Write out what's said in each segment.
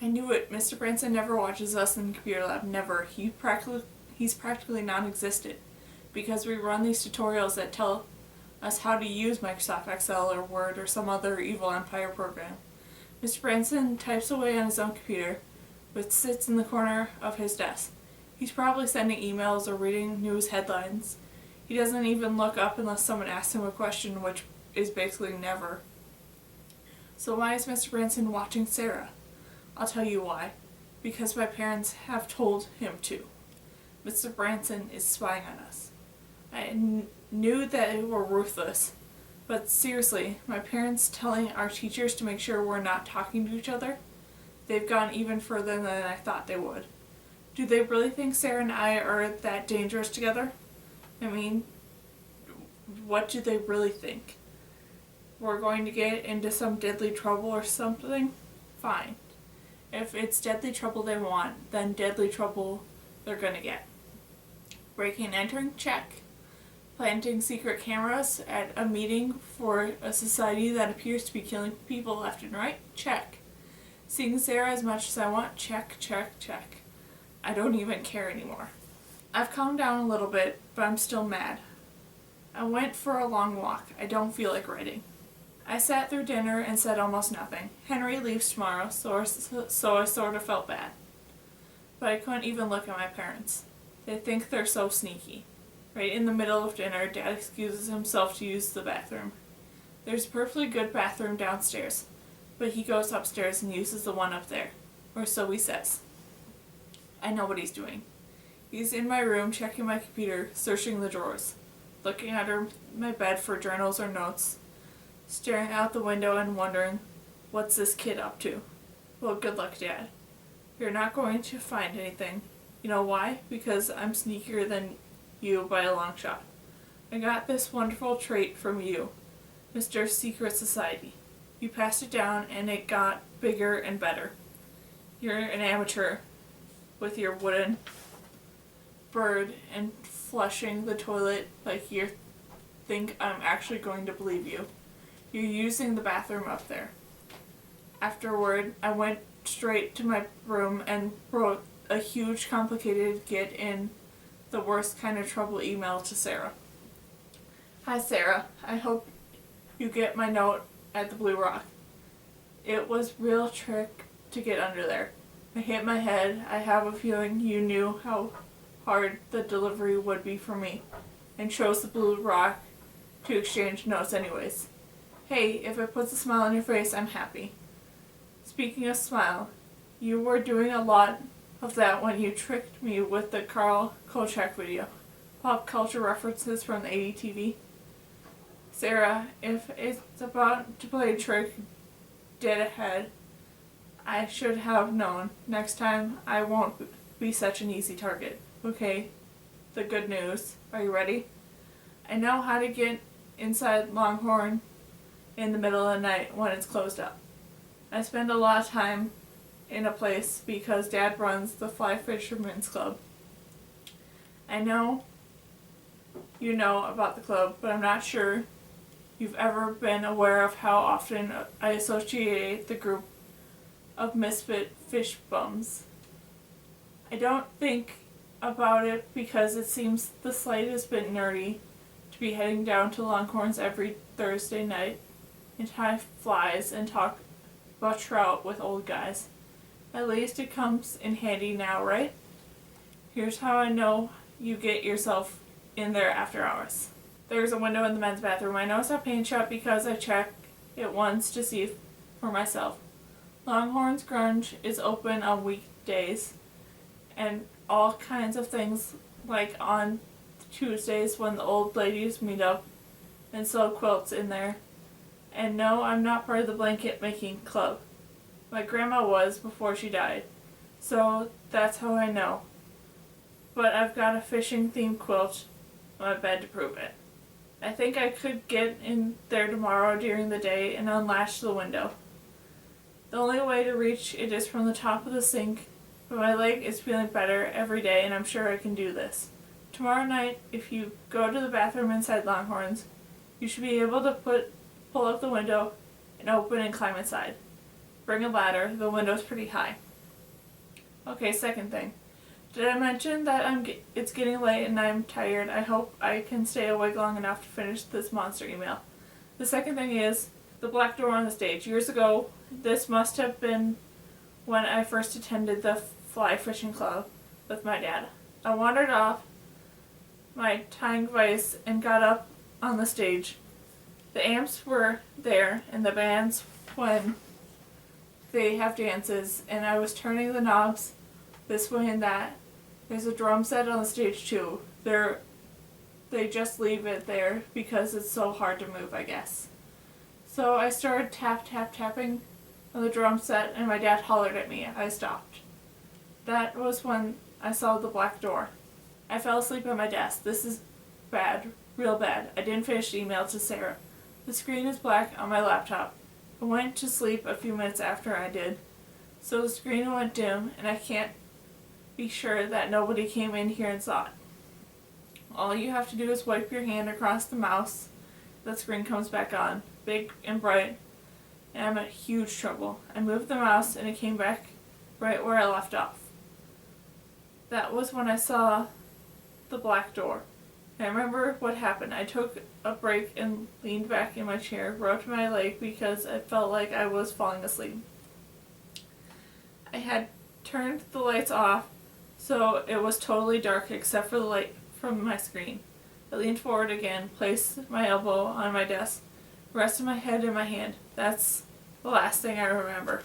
I knew it. Mr. Branson never watches us in the computer lab. Never. He's practically non-existent. Because we run these tutorials that tell us how to use Microsoft Excel or Word or some other evil empire program. Mr. Branson types away on his own computer, which sits in the corner of his desk. He's probably sending emails or reading news headlines. He doesn't even look up unless someone asks him a question, which is basically never. So why is Mr. Branson watching Sarah? I'll tell you why. Because my parents have told him to. Mr. Branson is spying on us. I knew that they were ruthless, but seriously, my parents telling our teachers to make sure we're not talking to each other? They've gone even further than I thought they would. Do they really think Sarah and I are that dangerous together? I mean, what do they really think? We're going to get into some deadly trouble or something? Fine. If it's deadly trouble they want, then deadly trouble they're gonna get. Breaking and entering? Check. Planting secret cameras at a meeting for a society that appears to be killing people left and right? Check. Seeing Sarah as much as I want? Check, check, check. I don't even care anymore. I've calmed down a little bit, but I'm still mad. I went for a long walk. I don't feel like writing. I sat through dinner and said almost nothing. Henry leaves tomorrow, so I sort of felt bad. But I couldn't even look at my parents. They think they're so sneaky. Right in the middle of dinner, Dad excuses himself to use the bathroom. There's a perfectly good bathroom downstairs, but he goes upstairs and uses the one up there, or so he says. I know what he's doing. He's in my room checking my computer, searching the drawers, looking under my bed for journals or notes, staring out the window and wondering, what's this kid up to? Well, good luck, Dad. You're not going to find anything. You know why? Because I'm sneakier than you by a long shot. I got this wonderful trait from you, Mr. Secret Society. You passed it down and it got bigger and better. You're an amateur with your wooden bird and flushing the toilet like you think I'm actually going to believe you. You're using the bathroom up there. Afterward, I went straight to my room and wrote a huge complicated get in the worst kind of trouble email to Sarah. Hi Sarah, I hope you get my note at the Blue Rock. It was real trick to get under there. I hit my head. I have a feeling you knew how hard the delivery would be for me and chose the Blue Rock to exchange notes anyways. Hey, if it puts a smile on your face, I'm happy. Speaking of smile, you were doing a lot of that when you tricked me with the Carl Kolchak video. Pop culture references from the 80 TV. Sarah, if it's about to play a trick dead ahead, I should have known. Next time, I won't be such an easy target. Okay, the good news. Are you ready? I know how to get inside Longhorn in the middle of the night when it's closed up. I spend a lot of time in a place because Dad runs the Fly Fisherman's Club. I know you know about the club, but I'm not sure you've ever been aware of how often I associate the group of misfit fish bums. I don't think about it because it seems the slightest bit nerdy to be heading down to Longhorns every Thursday night and tie flies and talk about trout with old guys. At least it comes in handy now, right? Here's how I know you get yourself in there after hours. There's a window in the men's bathroom. I know it's a paint shop because I check it once to see for myself. Longhorn's Grunge is open on weekdays and all kinds of things, like on Tuesdays when the old ladies meet up and sew quilts in there. And no, I'm not part of the blanket making club. My grandma was before she died, so that's how I know. But I've got a fishing themed quilt on my bed to prove it. I think I could get in there tomorrow during the day and unlatch the window. The only way to reach it is from the top of the sink, but my leg is feeling better every day and I'm sure I can do this. Tomorrow night, if you go to the bathroom inside Longhorns, you should be able to pull up the window and open and climb inside. Bring a ladder, the window's pretty high. Okay, second thing. Did I mention that it's getting late and I'm tired? I hope I can stay awake long enough to finish this monster email. The second thing is the black door on the stage. Years ago, this must have been when I first attended the fly fishing club with my dad. I wandered off my tying vise and got up on the stage. The amps were there and the bands when they have dances, and I was turning the knobs this way and that. There's a drum set on the stage too. They just leave it there because it's so hard to move, I guess. So I started tapping on the drum set and my dad hollered at me. I stopped. That was when I saw the black door. I fell asleep at my desk. This is bad, real bad. I didn't finish the email to Sarah. The screen is black on my laptop. I went to sleep a few minutes after I did, so the screen went dim and I can't be sure that nobody came in here and saw it. All you have to do is wipe your hand across the mouse. The screen comes back on, big and bright, and I'm in huge trouble. I moved the mouse and it came back right where I left off. That was when I saw the black door. I remember what happened. I took a break and leaned back in my chair, rubbed my leg because I felt like I was falling asleep. I had turned the lights off, so it was totally dark except for the light from my screen. I leaned forward again, placed my elbow on my desk, rested my head in my hand. That's the last thing I remember.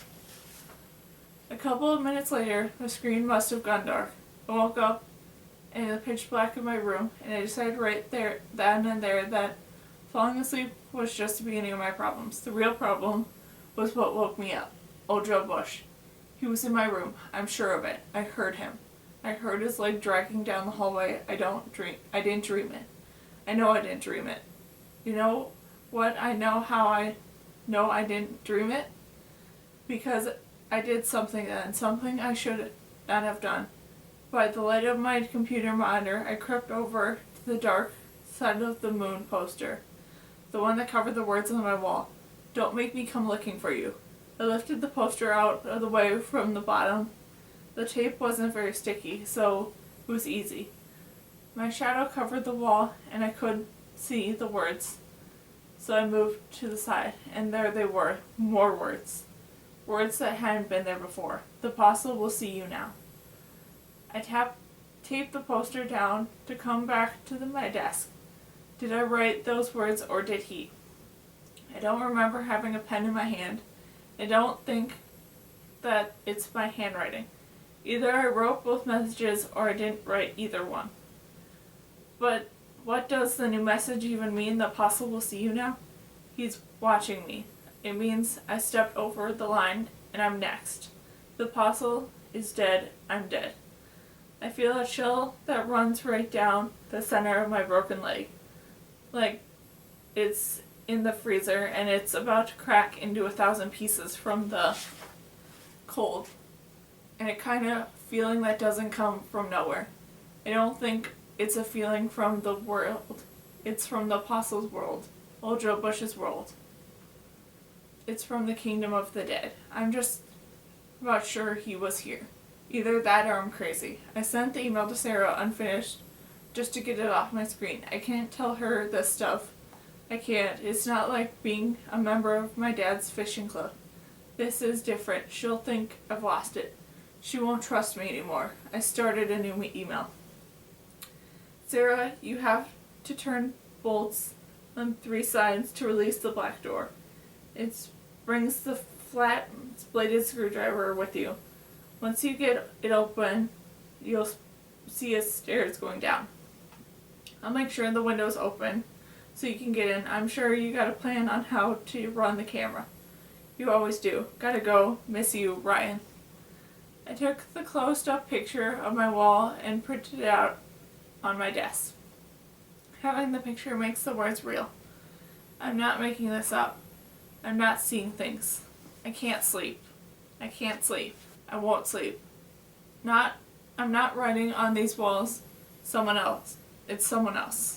A couple of minutes later, the screen must have gone dark. I woke up in the pitch black of my room, and I decided right there, then and there, that falling asleep was just the beginning of my problems. The real problem was what woke me up. Old Joe Bush. He was in my room. I'm sure of it. I heard him. I heard his leg dragging down the hallway. I didn't dream it. I know I didn't dream it. You know what? I know how I know I didn't dream it? Because I did something then, something I should not have done. By the light of my computer monitor, I crept over to the dark side of the moon poster, the one that covered the words on my wall. Don't make me come looking for you. I lifted the poster out of the way from the bottom. The tape wasn't very sticky, so it was easy. My shadow covered the wall, and I could see the words. So I moved to the side, and there they were, more words. Words that hadn't been there before. The apostle will see you now. I taped the poster down to come back to my desk. Did I write those words or did he? I don't remember having a pen in my hand. I don't think that it's my handwriting. Either I wrote both messages or I didn't write either one. But what does the new message even mean? The apostle will see you now? He's watching me. It means I stepped over the line and I'm next. The apostle is dead. I'm dead. I feel a chill that runs right down the center of my broken leg. Like it's in the freezer and it's about to crack into 1,000 pieces from the cold. And it kind of feeling that doesn't come from nowhere. I don't think it's a feeling from the world. It's from the apostle's world. Old Joe Bush's world. It's from the kingdom of the dead. I'm just about sure he was here. Either that or I'm crazy. I sent the email to Sarah unfinished just to get it off my screen. I can't tell her this stuff. I can't. It's not like being a member of my dad's fishing club. This is different. She'll think I've lost it. She won't trust me anymore. I started a new email. Sarah, you have to turn bolts on 3 sides to release the black door. It brings the flat bladed screwdriver with you. Once you get it open, you'll see a stairs going down. I'll make sure the window's open so you can get in. I'm sure you got a plan on how to run the camera. You always do. Gotta go. Miss you, Ryan. I took the closed-up picture of my wall and printed it out on my desk. Having the picture makes the words real. I'm not making this up. I'm not seeing things. I can't sleep. I can't sleep. I won't sleep. I'm not writing on these walls someone else. It's someone else.